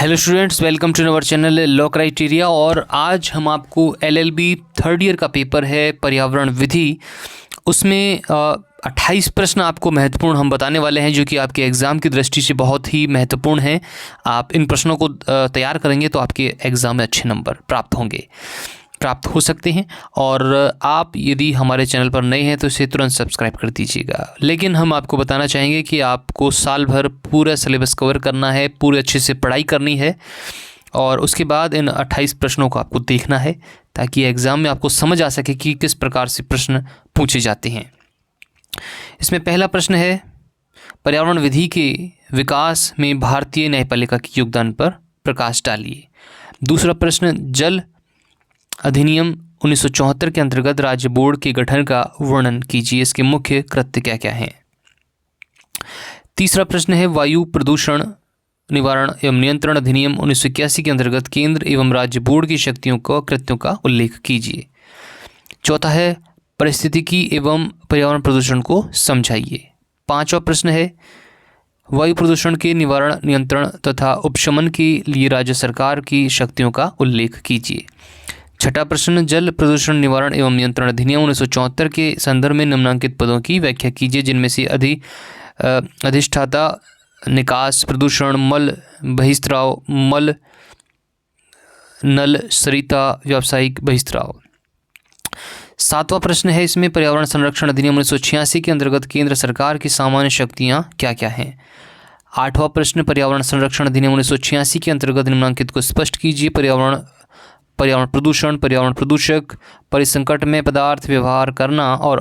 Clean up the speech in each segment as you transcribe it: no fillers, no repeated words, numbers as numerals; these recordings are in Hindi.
Hello students, welcome to our channel law criteria. और आज हम आपको एलएलबी थर्ड ईयर का पेपर है पर्यावरण विधि, उसमें 28 प्रश्न आपको महत्वपूर्ण हम बताने वाले हैं जो कि आपके एग्ज़ाम की दृष्टि से बहुत ही महत्वपूर्ण हैं। आप इन प्रश्नों को तैयार करेंगे तो आपके एग्ज़ाम में अच्छे नंबर प्राप्त हो सकते हैं। और आप यदि हमारे चैनल पर नए हैं तो इसे तुरंत सब्सक्राइब कर दीजिएगा। लेकिन हम आपको बताना चाहेंगे कि आपको साल भर पूरा सिलेबस कवर करना है, पूरे अच्छे से पढ़ाई करनी है और उसके बाद इन 28 प्रश्नों को आपको देखना है ताकि एग्ज़ाम में आपको समझ आ सके कि किस प्रकार से प्रश्न पूछे जाते हैं। इसमें पहला प्रश्न है, पर्यावरण विधि के विकास में भारतीय न्यायपालिका के योगदान पर प्रकाश डालिए। दूसरा प्रश्न, जल अधिनियम 1974 के अंतर्गत राज्य बोर्ड के गठन का वर्णन कीजिए, इसके मुख्य कृत्य क्या क्या हैं। तीसरा प्रश्न है, वायु प्रदूषण निवारण एवं नियंत्रण अधिनियम 1981 के अंतर्गत केंद्र एवं राज्य बोर्ड की शक्तियों को कृत्यों का उल्लेख कीजिए। चौथा है, पारिस्थितिकी एवं पर्यावरण प्रदूषण को समझाइए। पांचवा प्रश्न है, वायु प्रदूषण के निवारण, नियंत्रण तथा उपशमन के लिए राज्य सरकार की शक्तियों का उल्लेख कीजिए। छठा प्रश्न, जल प्रदूषण निवारण एवं नियंत्रण अधिनियम 1974 के संदर्भ में निम्नलिखित पदों की व्याख्या कीजिए जिनमें से अधिष्ठाता, निकास, प्रदूषण, मल बहिस्त्राव, मल नल, सरिता, व्यावसायिक बहिस्त्राव। सातवां प्रश्न है, इसमें पर्यावरण संरक्षण अधिनियम 1986 के अंतर्गत केंद्र सरकार की सामान्य शक्तियां क्या क्या हैं। आठवां प्रश्न, पर्यावरण संरक्षण अधिनियम 1986 के अंतर्गत निम्नलिखित को स्पष्ट कीजिए। पर्यावरण प्रदूषण, पर्यावरण प्रदूषक, परिसंकट में पदार्थ व्यवहार करना और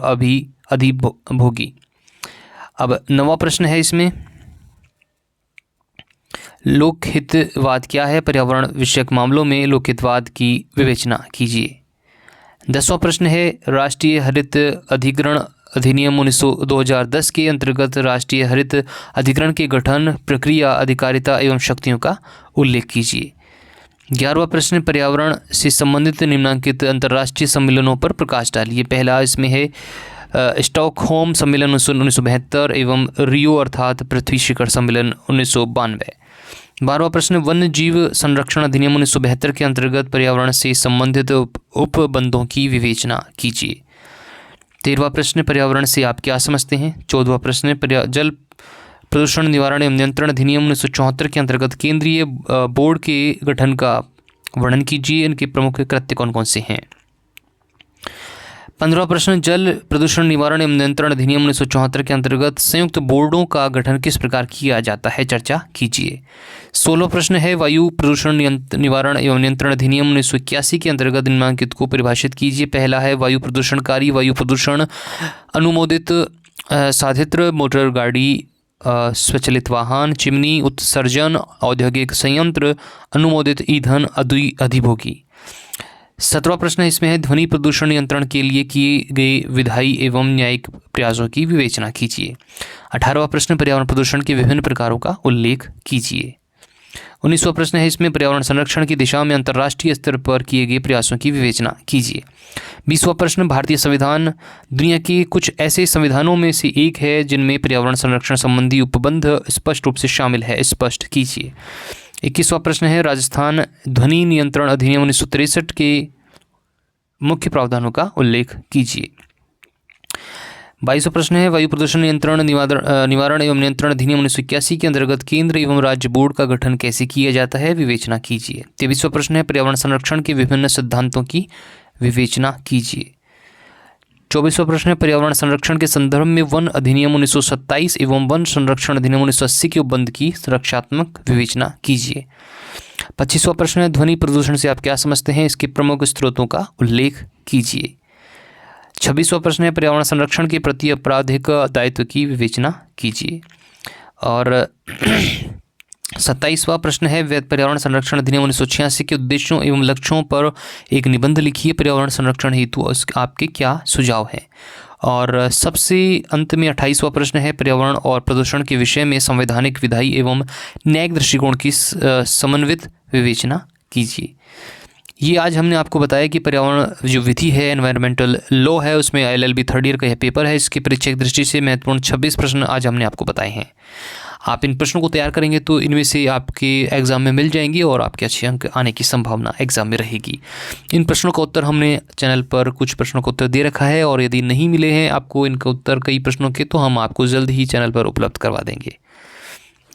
अधिभोगी। अब नवा प्रश्न है, इसमें लोकहितवाद क्या है, पर्यावरण विषयक मामलों में लोकहितवाद की विवेचना कीजिए। 10वां प्रश्न है, राष्ट्रीय हरित अधिकरण अधिनियम 2010 के अंतर्गत राष्ट्रीय हरित अधिकरण के गठन, प्रक्रिया, अधिकारिता एवं शक्तियों का उल्लेख कीजिए। 11वां प्रश्न, पर्यावरण से संबंधित निम्नलिखित अंतर्राष्ट्रीय सम्मेलनों पर प्रकाश डालिए। पहला इसमें है स्टॉकहोम सम्मेलन 1972 एवं रियो अर्थात पृथ्वी शिखर सम्मेलन 1992। 12वां प्रश्न, वन्य जीव संरक्षण अधिनियम 1972 के अंतर्गत पर्यावरण से संबंधित उपबंधों की विवेचना कीजिए। 13वां प्रश्न, पर्यावरण से आप क्या समझते हैं। 14वां प्रश्न, जल प्रदूषण निवारण एवं नियंत्रण अधिनियम 1974 के अंतर्गत केंद्रीय बोर्ड के गठन का वर्णन कीजिए, इनके प्रमुख कृत्य कौन कौन से हैं। 15वां प्रश्न, जल प्रदूषण निवारण एवं नियंत्रण अधिनियम 1974 के अंतर्गत संयुक्त बोर्डों का गठन किस प्रकार किया जाता है, चर्चा कीजिए। 16वां प्रश्न है, वायु प्रदूषण निवारण एवं नियंत्रण अधिनियम 1981 के अंतर्गत निम्नलिखित को परिभाषित कीजिए। पहला है, वायु प्रदूषणकारी वायु प्रदूषण अनुमोदित साधित्र, मोटर गाड़ी, स्वचालित वाहन, चिमनी, उत्सर्जन, औद्योगिक संयंत्र, अनुमोदित ईंधन, अधिभोगी। 17वां प्रश्न इसमें है, ध्वनि प्रदूषण नियंत्रण के लिए किए गए विधायी एवं न्यायिक प्रयासों की विवेचना कीजिए। 18वां प्रश्न, पर्यावरण प्रदूषण के विभिन्न प्रकारों का उल्लेख कीजिए। 19वां प्रश्न है, इसमें पर्यावरण संरक्षण की दिशा में अंतर्राष्ट्रीय स्तर पर किए गए प्रयासों की विवेचना कीजिए। 20वां प्रश्न, भारतीय संविधान दुनिया के कुछ ऐसे संविधानों में से एक है जिनमें पर्यावरण संरक्षण संबंधी उपबंध स्पष्ट रूप से शामिल है, स्पष्ट कीजिए। 21वां प्रश्न है, राजस्थान ध्वनि नियंत्रण अधिनियम 1963 के मुख्य प्रावधानों का उल्लेख कीजिए। 22वां प्रश्न है, वायु प्रदूषण नियंत्रण निवारण एवं नियंत्रण अधिनियम 1981 के अंतर्गत केंद्र एवं राज्य बोर्ड का गठन कैसे किया जाता है, विवेचना कीजिए। 23वां प्रश्न है, पर्यावरण संरक्षण के विभिन्न सिद्धांतों की विवेचना कीजिए। 24वां प्रश्न है, पर्यावरण संरक्षण के संदर्भ में वन अधिनियम 1927 एवं वन संरक्षण अधिनियम 1980 के उपबंध की सुरक्षात्मक विवेचना कीजिए। 25वां प्रश्न है, ध्वनि प्रदूषण से आप क्या समझते हैं, इसके प्रमुख स्रोतों का उल्लेख कीजिए। 26वां प्रश्न है, पर्यावरण संरक्षण के प्रति आपराधिक दायित्व की विवेचना कीजिए। और 27वां प्रश्न है, पर्यावरण संरक्षण अधिनियम 1986 के उद्देश्यों एवं लक्ष्यों पर एक निबंध लिखिए, पर्यावरण संरक्षण हेतु आपके क्या सुझाव हैं। और सबसे अंत में 28वां प्रश्न है, पर्यावरण और प्रदूषण के विषय में संवैधानिक, विधायी एवं न्यायिक दृष्टिकोण की समन्वित विवेचना कीजिए। ये आज हमने आपको बताया कि पर्यावरण जो विधि है, एनवायरमेंटल लॉ है, उसमें एलएलबी थर्ड ईयर का यह पेपर है। इसकी परीक्षा की दृष्टि से महत्वपूर्ण 26 प्रश्न आज हमने आपको बताए हैं। आप इन प्रश्नों को तैयार करेंगे तो इनमें से आपके एग्ज़ाम में मिल जाएंगे और आपके अच्छे अंक आने की संभावना एग्ज़ाम में रहेगी। इन प्रश्नों का उत्तर हमने चैनल पर कुछ प्रश्नों का उत्तर दे रखा है और यदि नहीं मिले हैं आपको इनका उत्तर कई प्रश्नों के, तो हम आपको जल्द ही चैनल पर उपलब्ध करवा देंगे।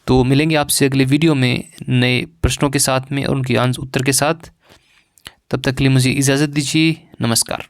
तो मिलेंगे आपसे अगले वीडियो में नए प्रश्नों के साथ में और उनके उत्तर के साथ। तब तक के लिए मुझे इजाज़त दीजिए। नमस्कार।